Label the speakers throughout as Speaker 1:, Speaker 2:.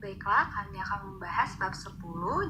Speaker 1: Baiklah, kami akan membahas bab 10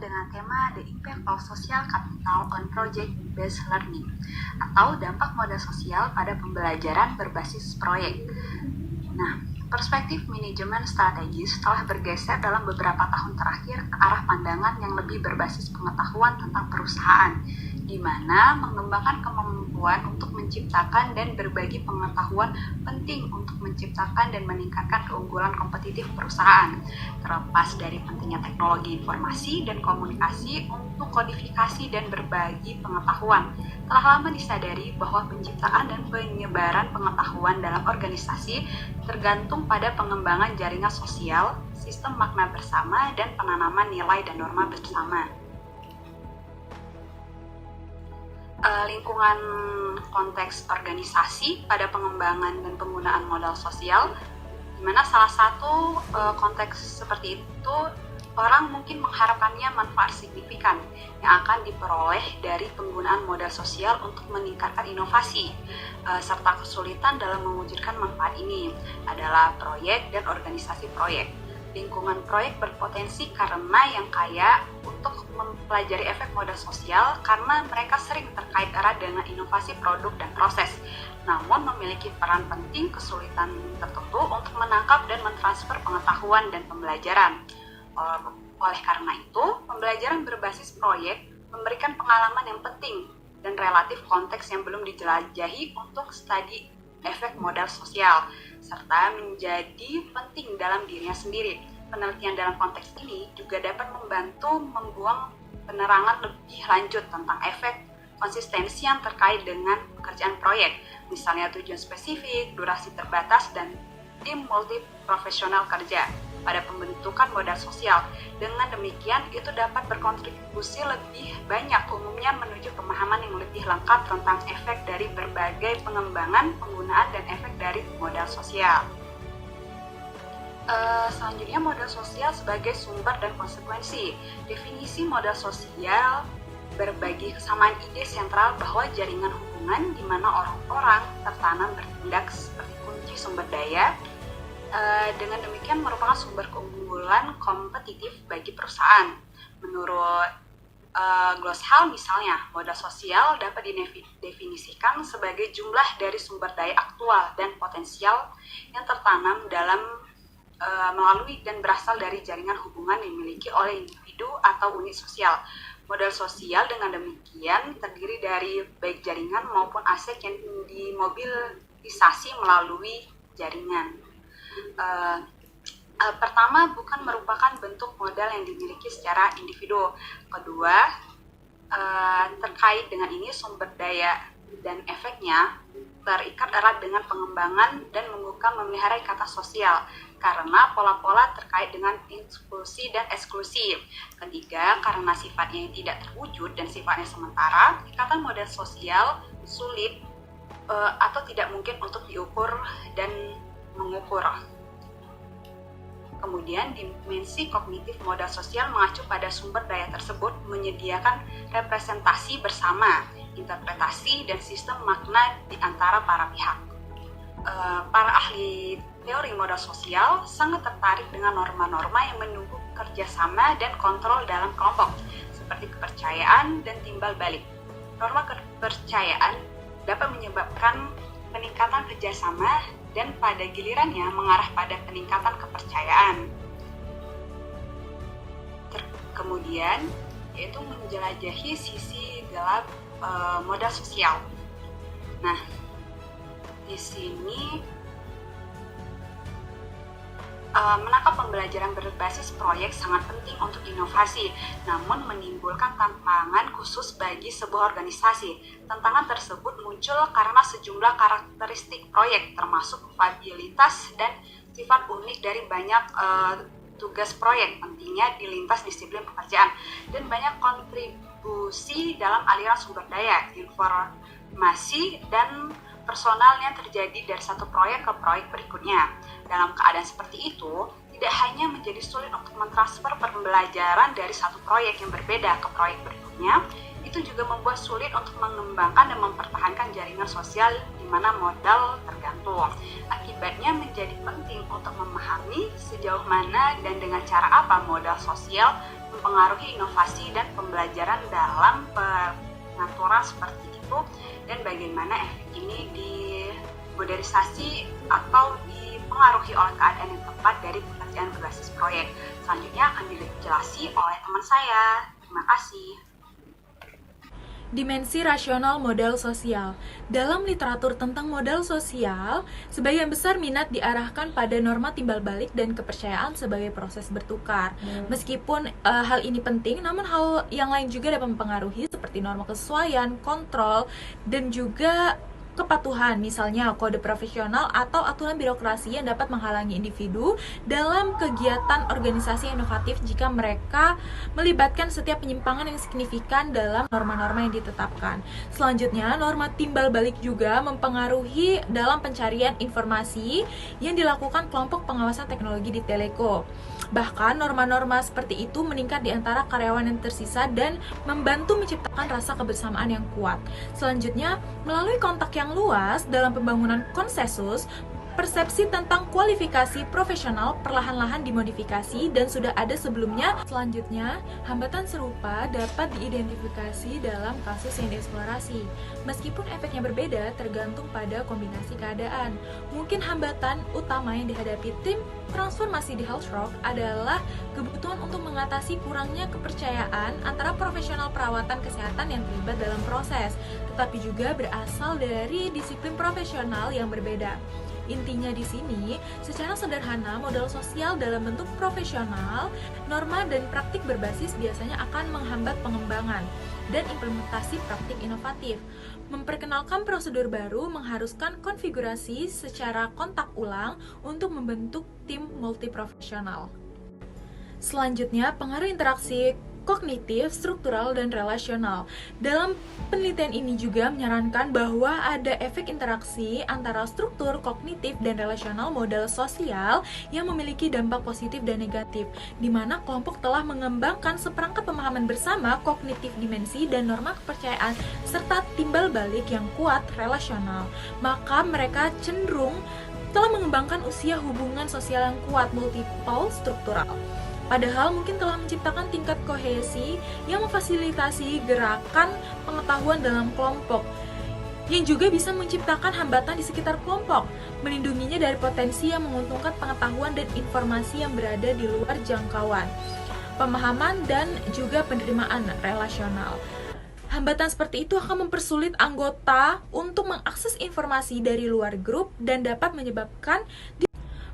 Speaker 1: dengan tema The Impact of Social Capital on Project-Based Learning atau dampak modal sosial pada pembelajaran berbasis proyek. Nah, perspektif manajemen strategis telah bergeser dalam beberapa tahun terakhir ke arah pandangan yang lebih berbasis pengetahuan tentang perusahaan, di mana mengembangkan kemampuan untuk menciptakan dan berbagi pengetahuan penting untuk menciptakan dan meningkatkan keunggulan kompetitif perusahaan, terlepas dari pentingnya teknologi informasi dan komunikasi untuk kodifikasi dan berbagi pengetahuan. Telah lama disadari bahwa penciptaan dan penyebaran pengetahuan dalam organisasi tergantung pada pengembangan jaringan sosial, sistem makna bersama, dan penanaman nilai dan norma bersama. Lingkungan konteks organisasi pada pengembangan dan penggunaan modal sosial, di mana salah satu konteks seperti itu orang mungkin mengharapkannya manfaat signifikan yang akan diperoleh dari penggunaan modal sosial untuk meningkatkan inovasi, serta kesulitan dalam mewujudkan manfaat ini adalah proyek dan organisasi proyek. Lingkungan proyek berpotensi karena yang kaya untuk mempelajari efek modal sosial karena mereka sering terkait erat dengan inovasi produk dan proses, namun memiliki peran penting kesulitan tertentu untuk menangkap dan mentransfer pengetahuan dan pembelajaran. Oleh karena itu, pembelajaran berbasis proyek memberikan pengalaman yang penting dan relatif konteks yang belum dijelajahi untuk studi efek modal sosial, serta menjadi penting dalam dirinya sendiri. Penelitian dalam konteks ini juga dapat membantu membuang penerangan lebih lanjut tentang efek konsistensi yang terkait dengan pekerjaan proyek, misalnya tujuan spesifik, durasi terbatas, dan tim multiprofesional kerja pada pembentukan modal sosial. Dengan demikian, itu dapat berkontribusi lebih banyak umumnya menuju pemahaman yang lebih lengkap tentang efek dari berbagai pengembangan, penggunaan, dan efek dari modal sosial. Selanjutnya, modal sosial sebagai sumber dan konsekuensi. Definisi modal sosial berbagi kesamaan ide sentral bahwa jaringan hubungan di mana orang-orang tertanam bertindak seperti kunci sumber daya. Dengan demikian merupakan sumber keunggulan kompetitif bagi perusahaan. Menurut Glossal misalnya, modal sosial dapat didefinisikan sebagai jumlah dari sumber daya aktual dan potensial yang tertanam dalam melalui dan berasal dari jaringan hubungan yang dimiliki oleh individu atau unit sosial. Modal sosial dengan demikian terdiri dari baik jaringan maupun aset yang dimobilisasi melalui jaringan. Pertama, bukan merupakan bentuk modal yang dimiliki secara individu. Kedua, terkait dengan ini sumber daya dan efeknya terikat erat dengan pengembangan dan membuka memelihara ikatan sosial karena pola-pola terkait dengan inklusi dan eksklusi. Ketiga, karena sifatnya yang tidak terwujud dan sifatnya sementara, ikatan modal sosial sulit atau tidak mungkin untuk diukur dan mengukur. Kemudian, dimensi kognitif modal sosial mengacu pada sumber daya tersebut menyediakan representasi bersama, interpretasi, dan sistem makna di antara para pihak. Para ahli teori modal sosial sangat tertarik dengan norma-norma yang mendukung kerjasama dan kontrol dalam kelompok, seperti kepercayaan dan timbal balik. Norma kepercayaan dapat menyebabkan peningkatan kerjasama dan pada gilirannya mengarah pada peningkatan kepercayaan. Kemudian, yaitu menjelajahi sisi gelap modal sosial. Nah, di sini menangkap pembelajaran berbasis proyek sangat penting untuk inovasi, namun menimbulkan tantangan khusus bagi sebuah organisasi. Tantangan tersebut muncul karena sejumlah karakteristik proyek, termasuk kapabilitas dan sifat unik dari banyak tugas proyek, pentingnya di lintas disiplin pekerjaan, dan banyak kontribusi dalam aliran sumber daya, informasi, dan personal yang terjadi dari satu proyek ke proyek berikutnya. Dalam keadaan seperti itu, tidak hanya menjadi sulit untuk mentransfer pembelajaran dari satu proyek yang berbeda ke proyek berikutnya, itu juga membuat sulit untuk mengembangkan dan mempertahankan jaringan sosial di mana modal tergantung. Akibatnya menjadi penting untuk memahami sejauh mana dan dengan cara apa modal sosial mempengaruhi inovasi dan pembelajaran dalam pengaturan seperti itu, dan bagaimana efek ini dimodernisasi atau dipengaruhi oleh keadaan yang tepat dari pekerjaan berbasis proyek. Selanjutnya akan dijelaskan oleh teman saya. Terima kasih.
Speaker 2: Dimensi rasional modal sosial. Dalam literatur tentang modal sosial, sebagian besar minat diarahkan pada norma timbal balik dan kepercayaan sebagai proses bertukar. Meskipun hal ini penting, namun hal yang lain juga dapat mempengaruhi seperti norma kesesuaian, kontrol, dan juga kepatuhan, misalnya kode profesional atau aturan birokrasi yang dapat menghalangi individu dalam kegiatan organisasi inovatif jika mereka melibatkan setiap penyimpangan yang signifikan dalam norma-norma yang ditetapkan. Selanjutnya, norma timbal balik juga mempengaruhi dalam pencarian informasi yang dilakukan kelompok pengawasan teknologi di Teleko. Bahkan norma-norma seperti itu meningkat di antara karyawan yang tersisa dan membantu menciptakan rasa kebersamaan yang kuat. Selanjutnya, melalui kontak yang luas dalam pembangunan konsensus, persepsi tentang kualifikasi profesional perlahan-lahan dimodifikasi dan sudah ada sebelumnya. Selanjutnya, hambatan serupa dapat diidentifikasi dalam kasus yang dieksplorasi. Meskipun efeknya berbeda tergantung pada kombinasi keadaan. Mungkin hambatan utama yang dihadapi tim transformasi di Health Rock adalah kebutuhan untuk mengatasi kurangnya kepercayaan antara profesional perawatan kesehatan yang terlibat dalam proses, tetapi juga berasal dari disiplin profesional yang berbeda. Intinya di sini, secara sederhana, modal sosial dalam bentuk profesional, norma dan praktik berbasis biasanya akan menghambat pengembangan dan implementasi praktik inovatif. Memperkenalkan prosedur baru mengharuskan konfigurasi secara kontak ulang untuk membentuk tim multiprofesional. Selanjutnya, pengaruh interaksi kognitif, struktural, dan relasional. Dalam penelitian ini juga menyarankan bahwa ada efek interaksi antara struktur, kognitif, dan relasional modal sosial yang memiliki dampak positif dan negatif, di mana kelompok telah mengembangkan seperangkat pemahaman bersama kognitif dimensi dan norma kepercayaan serta timbal balik yang kuat relasional. Maka mereka cenderung telah mengembangkan usia hubungan sosial yang kuat multiple struktural. Padahal mungkin telah menciptakan tingkat kohesi yang memfasilitasi gerakan pengetahuan dalam kelompok, yang juga bisa menciptakan hambatan di sekitar kelompok, melindunginya dari potensi yang menguntungkan pengetahuan dan informasi yang berada di luar jangkauan, pemahaman, dan juga penerimaan relasional. Hambatan seperti itu akan mempersulit anggota untuk mengakses informasi dari luar grup dan dapat menyebabkan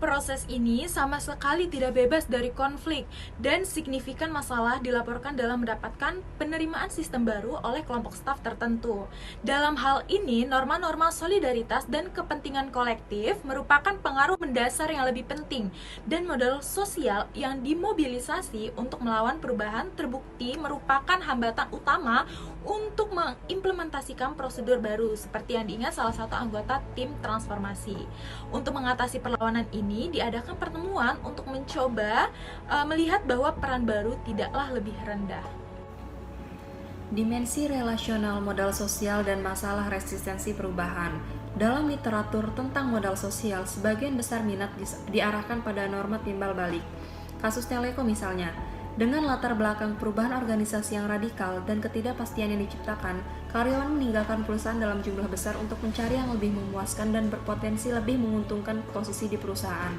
Speaker 2: proses ini sama sekali tidak bebas dari konflik dan signifikan masalah dilaporkan dalam mendapatkan penerimaan sistem baru oleh kelompok staf tertentu. Dalam hal ini, norma-norma solidaritas dan kepentingan kolektif merupakan pengaruh mendasar yang lebih penting, dan modal sosial yang dimobilisasi untuk melawan perubahan terbukti merupakan hambatan utama untuk mengimplementasikan prosedur baru, seperti yang diingat salah satu anggota tim transformasi. Untuk mengatasi perlawanan ini, diadakan pertemuan untuk mencoba melihat bahwa peran baru tidaklah lebih rendah.
Speaker 3: Dimensi relasional modal sosial dan masalah resistensi perubahan. Dalam literatur tentang modal sosial, sebagian besar minat diarahkan pada norma timbal balik. Kasus Teleko misalnya, dengan latar belakang perubahan organisasi yang radikal dan ketidakpastian yang diciptakan, karyawan meninggalkan perusahaan dalam jumlah besar untuk mencari yang lebih memuaskan dan berpotensi lebih menguntungkan posisi di perusahaan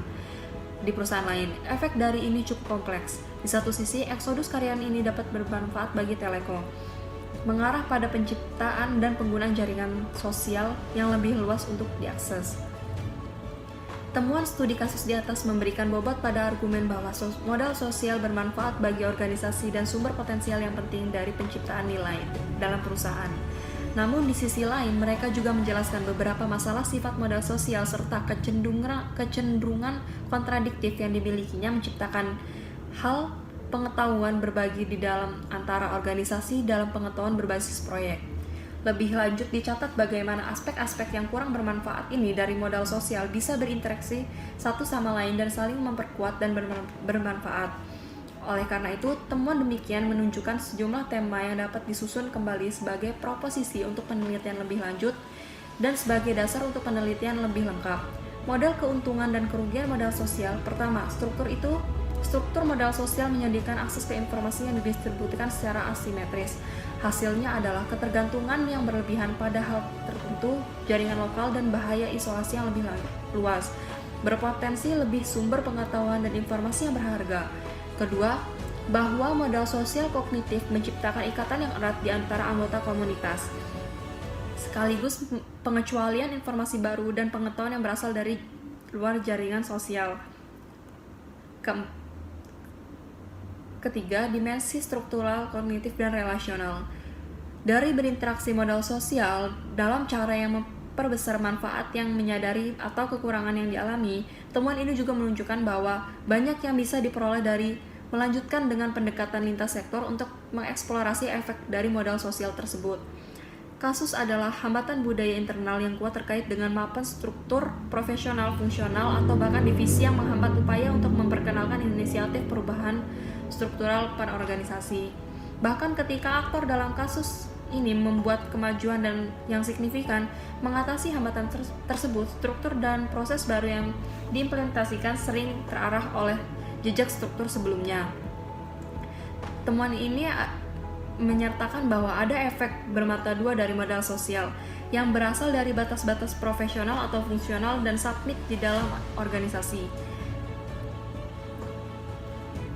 Speaker 3: lain. Efek dari ini cukup kompleks. Di satu sisi, eksodus karyawan ini dapat bermanfaat bagi Teleko, mengarah pada penciptaan dan penggunaan jaringan sosial yang lebih luas untuk diakses. Temuan studi kasus di atas memberikan bobot pada argumen bahwa modal sosial bermanfaat bagi organisasi dan sumber potensial yang penting dari penciptaan nilai dalam perusahaan. Namun di sisi lain, mereka juga menjelaskan beberapa masalah sifat modal sosial serta kecenderungan kontradiktif yang dimilikinya menciptakan hal pengetahuan berbagi di dalam antara organisasi dalam pengetahuan berbasis proyek. Lebih lanjut dicatat bagaimana aspek-aspek yang kurang bermanfaat ini dari modal sosial bisa berinteraksi satu sama lain dan saling memperkuat dan bermanfaat. Oleh karena itu, temuan demikian menunjukkan sejumlah tema yang dapat disusun kembali sebagai proposisi untuk penelitian lebih lanjut dan sebagai dasar untuk penelitian lebih lengkap. Model keuntungan dan kerugian modal sosial. Pertama, struktur modal sosial menyediakan akses ke informasi yang didistribusikan secara asimetris. Hasilnya adalah ketergantungan yang berlebihan pada hal tertentu, jaringan lokal, dan bahaya isolasi yang lebih luas, berpotensi lebih sumber pengetahuan dan informasi yang berharga. Kedua, bahwa modal sosial kognitif menciptakan ikatan yang erat di antara anggota komunitas, sekaligus pengecualian informasi baru dan pengetahuan yang berasal dari luar jaringan sosial. Ketiga, dimensi struktural, kognitif, dan relasional. Dari berinteraksi modal sosial dalam cara yang memperbesar manfaat yang menyadari atau kekurangan yang dialami, temuan ini juga menunjukkan bahwa banyak yang bisa diperoleh dari melanjutkan dengan pendekatan lintas sektor untuk mengeksplorasi efek dari modal sosial tersebut. Kasus adalah hambatan budaya internal yang kuat terkait dengan mapan struktur profesional, fungsional, atau bahkan divisi yang menghambat upaya untuk memperkenalkan inisiatif perubahan struktural pada organisasi. Bahkan ketika aktor dalam kasus ini membuat kemajuan dan yang signifikan mengatasi hambatan tersebut, struktur dan proses baru yang diimplementasikan sering terarah oleh jejak struktur sebelumnya. Temuan ini menyertakan bahwa ada efek bermata dua dari modal sosial yang berasal dari batas-batas profesional atau fungsional dan submit di dalam organisasi.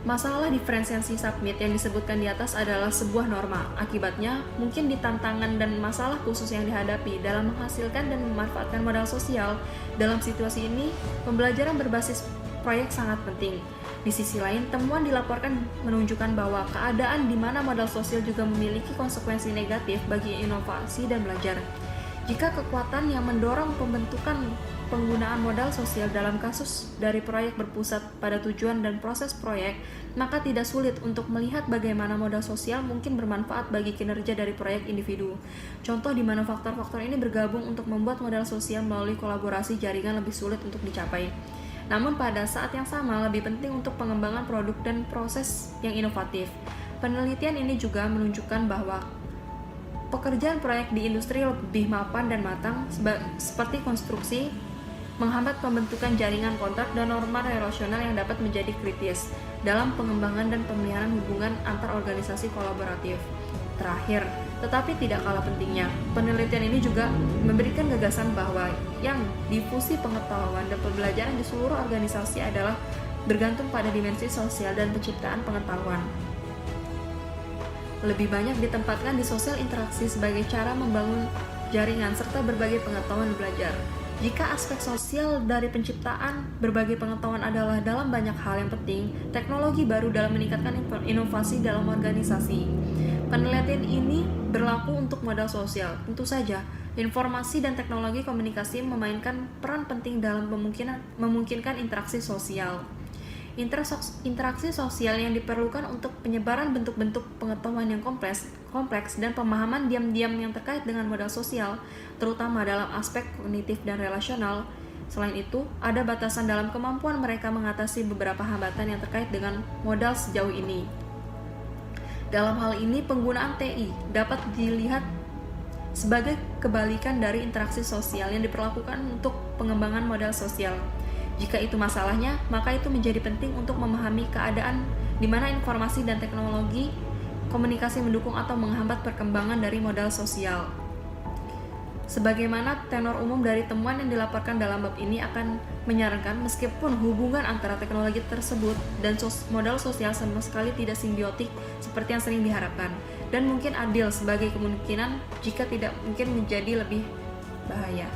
Speaker 3: Masalah diferensiasi submit yang disebutkan di atas adalah sebuah norma. Akibatnya, mungkin di tantangan dan masalah khusus yang dihadapi dalam menghasilkan dan memanfaatkan modal sosial. Dalam situasi ini, pembelajaran berbasis proyek sangat penting. Di sisi lain, temuan dilaporkan menunjukkan bahwa keadaan di mana modal sosial juga memiliki konsekuensi negatif bagi inovasi dan belajar. Jika kekuatan yang mendorong pembentukan penggunaan modal sosial dalam kasus dari proyek berpusat pada tujuan dan proses proyek, maka tidak sulit untuk melihat bagaimana modal sosial mungkin bermanfaat bagi kinerja dari proyek individu. Contoh di mana faktor-faktor ini bergabung untuk membuat modal sosial melalui kolaborasi jaringan lebih sulit untuk dicapai. Namun pada saat yang sama lebih penting untuk pengembangan produk dan proses yang inovatif. Penelitian ini juga menunjukkan bahwa pekerjaan proyek di industri lebih mapan dan matang seperti konstruksi menghambat pembentukan jaringan kontrak dan norma relasional yang dapat menjadi kritis dalam pengembangan dan pemeliharaan hubungan antar organisasi kolaboratif. Terakhir, tetapi tidak kalah pentingnya, penelitian ini juga memberikan gagasan bahwa yang difusi pengetahuan dan pembelajaran di seluruh organisasi adalah bergantung pada dimensi sosial dan penciptaan pengetahuan. Lebih banyak ditempatkan di sosial interaksi sebagai cara membangun jaringan serta berbagai pengetahuan belajar. Jika aspek sosial dari penciptaan berbagai pengetahuan adalah dalam banyak hal yang penting, teknologi baru dalam meningkatkan inovasi dalam organisasi. Penelitian ini berlaku untuk modal sosial. Tentu saja, informasi dan teknologi komunikasi memainkan peran penting dalam memungkinkan interaksi sosial. Interaksi sosial yang diperlukan untuk penyebaran bentuk-bentuk pengetahuan yang kompleks dan pemahaman diam-diam yang terkait dengan modal sosial, terutama dalam aspek kognitif dan relasional. Selain itu, ada batasan dalam kemampuan mereka mengatasi beberapa hambatan yang terkait dengan modal sejauh ini. Dalam hal ini, penggunaan TI dapat dilihat sebagai kebalikan dari interaksi sosial yang diperlakukan untuk pengembangan modal sosial. Jika itu masalahnya, maka itu menjadi penting untuk memahami keadaan di mana informasi dan teknologi komunikasi mendukung atau menghambat perkembangan dari modal sosial. Sebagaimana tenor umum dari temuan yang dilaporkan dalam bab ini akan menyarankan meskipun hubungan antara teknologi tersebut dan modal sosial sama sekali tidak simbiotik seperti yang sering diharapkan, dan mungkin adil sebagai kemungkinan jika tidak mungkin menjadi lebih bahaya.